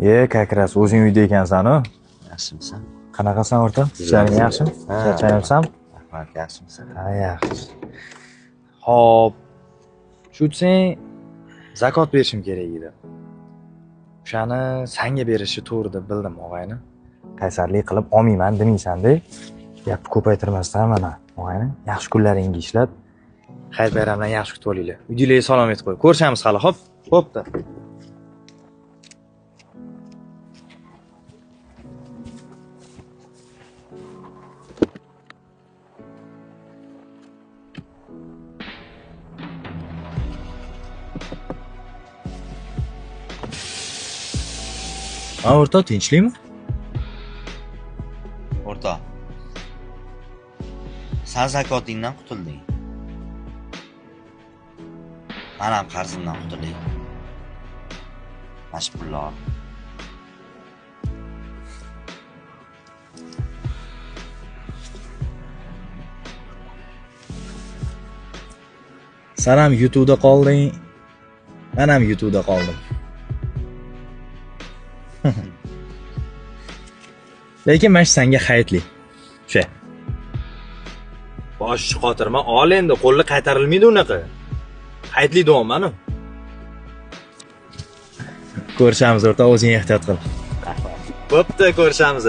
Kakras, o'zing uyda ekansan-ku. Yaxshimisan? Qanaqasan o'rta? Ishlaring yaxshimi? Charchayapsanmi? Rahmat, yaxshimisan? Ha, yaxshi. Xo'p. Shu desang, zakot berishim kerak edi. O'shani senga berishni to'g'ri deb bildim, og'ayni. Qaysarlik qilib olmayman demaysan-da. Gapni ko'paytirmasdan mana, og'ayni, yaxshi kunlaringga ishlab, hayit bayramdan yaxshi kutib olinglar. Uyinglarga salom aytib qo'y. Ko'rishamiz hali, xo'p? Xo'pda. Ha, o'rta, tinchlikmi? O'rtoq. Sen zakotingdan qutulding. Men ham qarzimdan qutulay. Mana shu pullar. Sen ham YouTube'da qolding. Men ham YouTube'da qoldim. Lekin men senga hayitli. O'sha. Bosh xotirma ol endi, qo'lni qaytarilmaydi unaqa. Hayitli deyapman-ku. Ko'rishamiz o'rta, o'zing ehtiyot qil. Bo'pti, ko'rishamiz.